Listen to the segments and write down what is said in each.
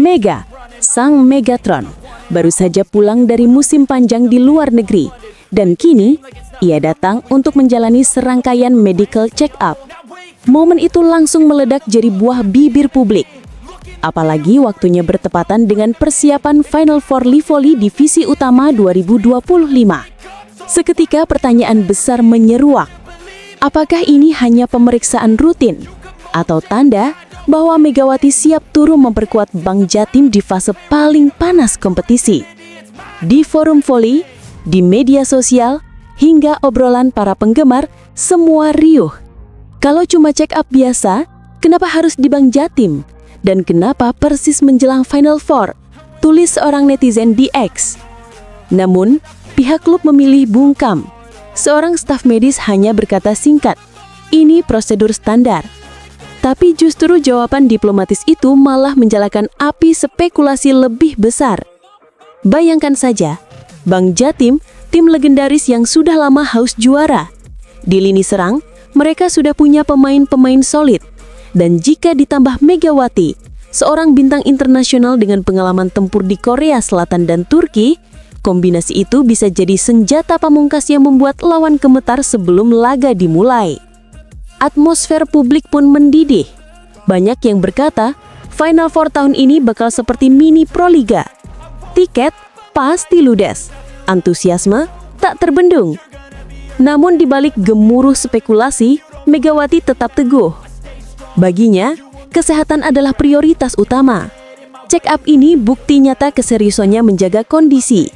Mega, sang Megatron, baru saja pulang dari musim panjang di luar negeri. Dan kini, ia datang untuk menjalani serangkaian medical check-up. Momen itu langsung meledak jadi buah bibir publik. Apalagi waktunya bertepatan dengan persiapan Final Four Livoli Divisi Utama 2025. Seketika pertanyaan besar menyeruak. Apakah ini hanya pemeriksaan rutin? Atau tanda bahwa Megawati siap turun memperkuat Bank Jatim di fase paling panas kompetisi? Di forum voli, di media sosial, hingga obrolan para penggemar, semua riuh. Kalau cuma check up biasa, kenapa harus di Bank Jatim? Dan kenapa persis menjelang Final Four? Tulis seorang netizen di X. Namun, pihak klub memilih bungkam. Seorang staf medis hanya berkata singkat, "Ini prosedur standar." Tapi justru jawaban diplomatis itu malah menjalakan api spekulasi lebih besar. Bayangkan saja, Bank Jatim, tim legendaris yang sudah lama haus juara. Di lini serang, mereka sudah punya pemain-pemain solid. Dan jika ditambah Megawati, seorang bintang internasional dengan pengalaman tempur di Korea Selatan dan Turki, kombinasi itu bisa jadi senjata pamungkas yang membuat lawan gemetar sebelum laga dimulai. Atmosfer publik pun mendidih. Banyak yang berkata, Final Four tahun ini bakal seperti mini Proliga. Tiket pasti ludes, antusiasme tak terbendung. Namun di balik gemuruh spekulasi, Megawati tetap teguh. Baginya, kesehatan adalah prioritas utama. Check up ini bukti nyata keseriusannya menjaga kondisi.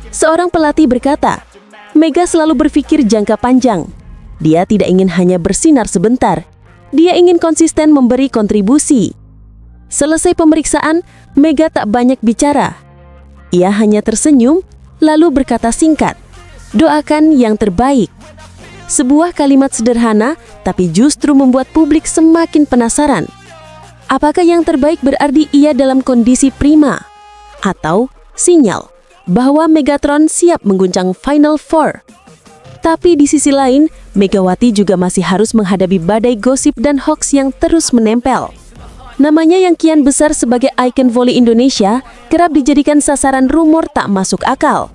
Seorang pelatih berkata, Mega selalu berpikir jangka panjang. Dia tidak ingin hanya bersinar sebentar. Dia ingin konsisten memberi kontribusi. Selesai pemeriksaan, Mega tak banyak bicara. Ia hanya tersenyum, lalu berkata singkat, "Doakan yang terbaik." Sebuah kalimat sederhana, tapi justru membuat publik semakin penasaran. Apakah yang terbaik berarti ia dalam kondisi prima? Atau sinyal bahwa Megatron siap mengguncang Final Four? Tapi di sisi lain, Megawati juga masih harus menghadapi badai gosip dan hoax yang terus menempel. Namanya yang kian besar sebagai ikon voli Indonesia kerap dijadikan sasaran rumor tak masuk akal.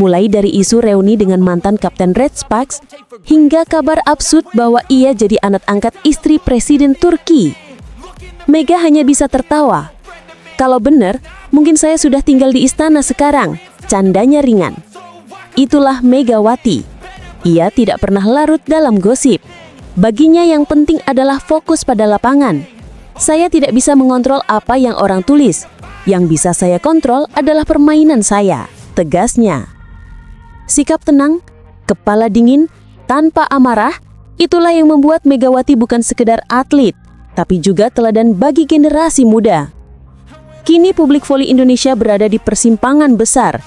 Mulai dari isu reuni dengan mantan Kapten Red Sparks, hingga kabar absurd bahwa ia jadi anak angkat istri Presiden Turki. Mega hanya bisa tertawa. "Kalau benar, mungkin saya sudah tinggal di istana sekarang," candanya ringan. Itulah Megawati. Ia tidak pernah larut dalam gosip. Baginya yang penting adalah fokus pada lapangan. "Saya tidak bisa mengontrol apa yang orang tulis. Yang bisa saya kontrol adalah permainan saya," tegasnya. Sikap tenang, kepala dingin, tanpa amarah, itulah yang membuat Megawati bukan sekedar atlet, tapi juga teladan bagi generasi muda. Kini publik voli Indonesia berada di persimpangan besar.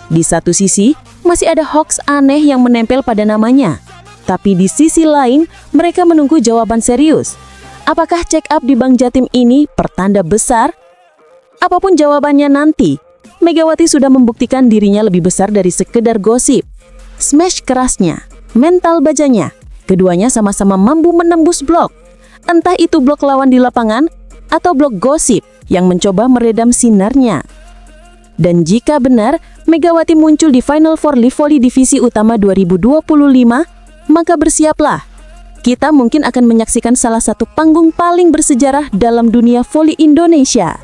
Di satu sisi, masih ada hoax aneh yang menempel pada namanya. Tapi di sisi lain, mereka menunggu jawaban serius. Apakah check up di Bank Jatim ini pertanda besar? Apapun jawabannya nanti, Megawati sudah membuktikan dirinya lebih besar dari sekedar gosip. Smash kerasnya, mental bajanya, keduanya sama-sama mampu menembus blok. Entah itu blok lawan di lapangan, atau blok gosip yang mencoba meredam sinarnya. Dan jika benar, Megawati muncul di Final Four Livoli Divisi Utama 2025, maka bersiaplah. Kita mungkin akan menyaksikan salah satu panggung paling bersejarah dalam dunia voli Indonesia.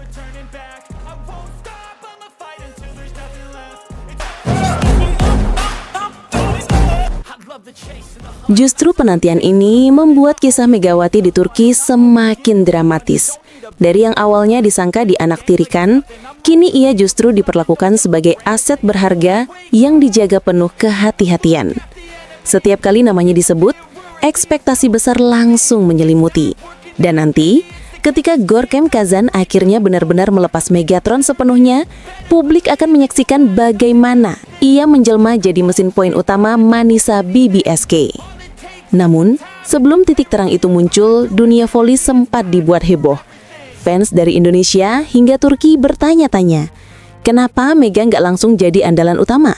Justru penantian ini membuat kisah Megawati di Turki semakin dramatis. Dari yang awalnya disangka dianaktirikan, kini ia justru diperlakukan sebagai aset berharga yang dijaga penuh kehati-hatian. Setiap kali namanya disebut, ekspektasi besar langsung menyelimuti. Dan nanti, ketika Gorkem Kazan akhirnya benar-benar melepas Megatron sepenuhnya, publik akan menyaksikan bagaimana ia menjelma jadi mesin poin utama Manisa BBSK. Namun, sebelum titik terang itu muncul, dunia voli sempat dibuat heboh. Fans dari Indonesia hingga Turki bertanya-tanya, kenapa Mega nggak langsung jadi andalan utama?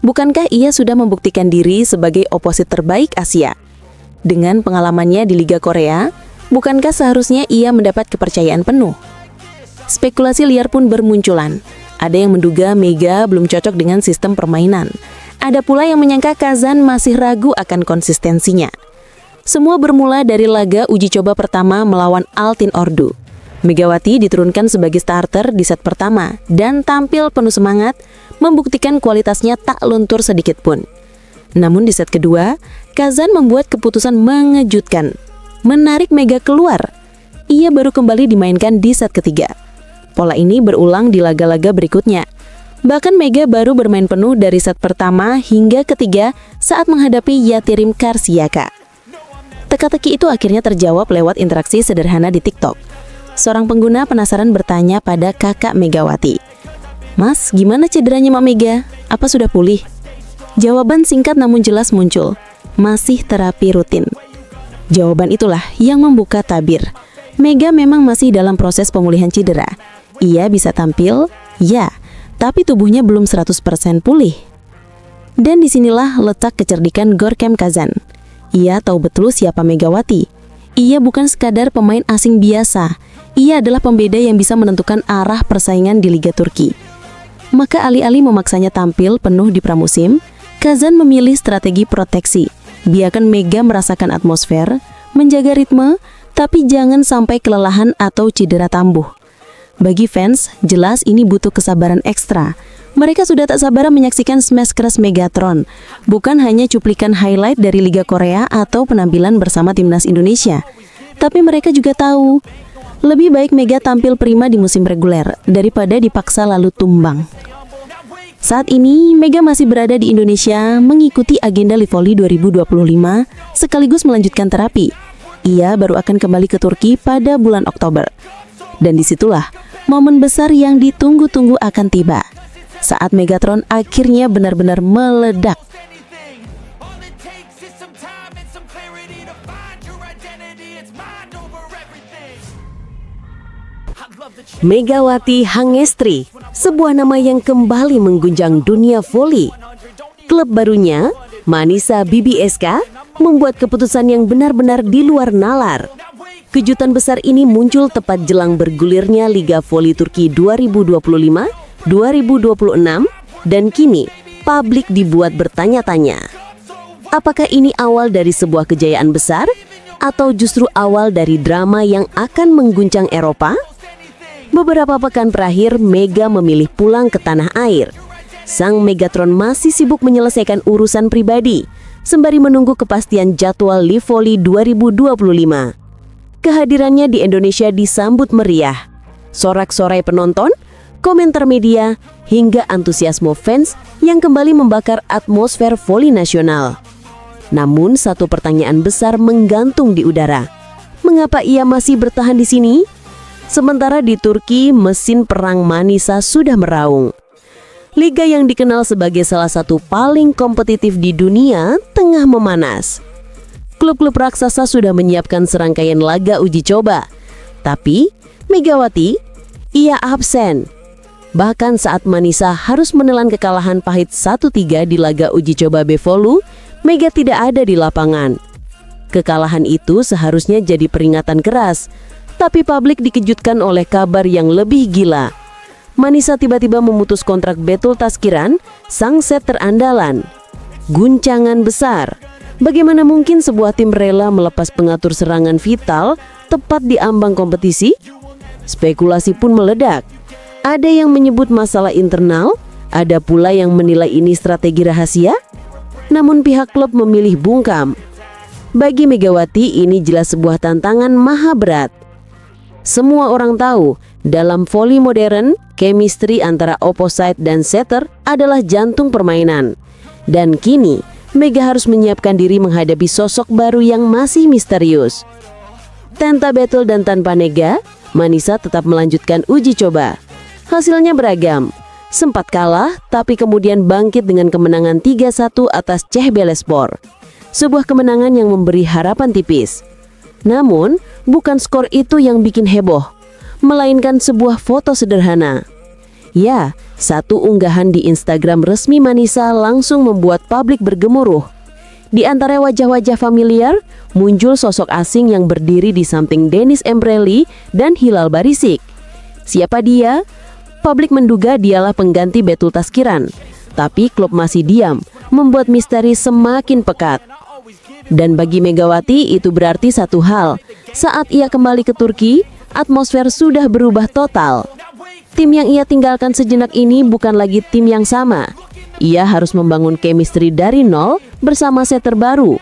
Bukankah ia sudah membuktikan diri sebagai oposit terbaik Asia? Dengan pengalamannya di Liga Korea, bukankah seharusnya ia mendapat kepercayaan penuh? Spekulasi liar pun bermunculan. Ada yang menduga Mega belum cocok dengan sistem permainan. Ada pula yang menyangka Kazan masih ragu akan konsistensinya. Semua bermula dari laga uji coba pertama melawan Altin Ordu. Megawati diturunkan sebagai starter di set pertama dan tampil penuh semangat, membuktikan kualitasnya tak luntur sedikit pun. Namun di set kedua, Kazan membuat keputusan mengejutkan, menarik Mega keluar. Ia baru kembali dimainkan di set ketiga. Pola ini berulang di laga-laga berikutnya. Bahkan Mega baru bermain penuh dari set pertama hingga ketiga saat menghadapi Yatirim Karsiaka. Teka-teki itu akhirnya terjawab lewat interaksi sederhana di TikTok. Seorang pengguna penasaran bertanya pada kakak Megawati, "Mas, gimana cederanya Mak Mega? Apa sudah pulih?" Jawaban singkat namun jelas muncul, "Masih terapi rutin." Jawaban itulah yang membuka tabir. Mega memang masih dalam proses pemulihan cedera. Ia bisa tampil, ya, tapi tubuhnya belum 100% pulih. Dan disinilah letak kecerdikan Gorkem Kazan. Ia tahu betul siapa Megawati. Ia bukan sekadar pemain asing biasa. Ia adalah pembeda yang bisa menentukan arah persaingan di Liga Turki. Maka alih-alih memaksanya tampil penuh di pramusim, Kazan memilih strategi proteksi. Biarkan Mega merasakan atmosfer, menjaga ritme, tapi jangan sampai kelelahan atau cedera tambuh. Bagi fans, jelas ini butuh kesabaran ekstra. Mereka sudah tak sabar menyaksikan smash keras Megatron, bukan hanya cuplikan highlight dari Liga Korea atau penampilan bersama timnas Indonesia. Tapi mereka juga tahu, lebih baik Mega tampil prima di musim reguler daripada dipaksa lalu tumbang. Saat ini, Mega masih berada di Indonesia mengikuti agenda Livoli 2025 sekaligus melanjutkan terapi. Ia baru akan kembali ke Turki pada bulan Oktober. Dan disitulah momen besar yang ditunggu-tunggu akan tiba. Saat Megatron akhirnya benar-benar meledak. Megawati Hangestri, sebuah nama yang kembali mengguncang dunia voli. Klub barunya, Manisa BBSK, membuat keputusan yang benar-benar di luar nalar. Kejutan besar ini muncul tepat jelang bergulirnya Liga Voli Turki 2025-2026 dan kini publik dibuat bertanya-tanya. Apakah ini awal dari sebuah kejayaan besar atau justru awal dari drama yang akan mengguncang Eropa? Beberapa pekan terakhir, Mega memilih pulang ke tanah air. Sang Megatron masih sibuk menyelesaikan urusan pribadi, sembari menunggu kepastian jadwal Livoli 2025. Kehadirannya di Indonesia disambut meriah. Sorak-sorai penonton, komentar media, hingga antusiasme fans yang kembali membakar atmosfer voli nasional. Namun satu pertanyaan besar menggantung di udara. Mengapa ia masih bertahan di sini? Sementara di Turki, mesin perang Manisa sudah meraung. Liga yang dikenal sebagai salah satu paling kompetitif di dunia tengah memanas. Klub-klub raksasa sudah menyiapkan serangkaian laga uji coba. Tapi, Megawati, ia absen. Bahkan saat Manisa harus menelan kekalahan pahit 1-3 di laga uji coba Bevolu, Mega tidak ada di lapangan. Kekalahan itu seharusnya jadi peringatan keras. Tapi publik dikejutkan oleh kabar yang lebih gila. Manisa tiba-tiba memutus kontrak Betul Taskiran, sang setter andalan. Guncangan besar. Bagaimana mungkin sebuah tim rela melepas pengatur serangan vital tepat di ambang kompetisi? Spekulasi pun meledak. Ada yang menyebut masalah internal, ada pula yang menilai ini strategi rahasia. Namun pihak klub memilih bungkam. Bagi Megawati, ini jelas sebuah tantangan maha berat. Semua orang tahu, dalam voli modern, chemistry antara opposite dan setter adalah jantung permainan. Dan kini, Mega harus menyiapkan diri menghadapi sosok baru yang masih misterius. Tanpa battle dan tanpa nega, Manisa tetap melanjutkan uji coba. Hasilnya beragam. Sempat kalah, tapi kemudian bangkit dengan kemenangan 3-1 atas Cehbelespor. Sebuah kemenangan yang memberi harapan tipis. Namun, bukan skor itu yang bikin heboh, melainkan sebuah foto sederhana. Ya, satu unggahan di Instagram resmi Manisa langsung membuat publik bergemuruh. Di antara wajah-wajah familiar, muncul sosok asing yang berdiri di samping Dennis Emreli dan Hilal Barisik. Siapa dia? Publik menduga dialah pengganti Betul Taskiran, tapi klub masih diam, membuat misteri semakin pekat. Dan bagi Megawati itu berarti satu hal, saat ia kembali ke Turki, atmosfer sudah berubah total. Tim yang ia tinggalkan sejenak ini bukan lagi tim yang sama. Ia harus membangun chemistry dari nol bersama set terbaru.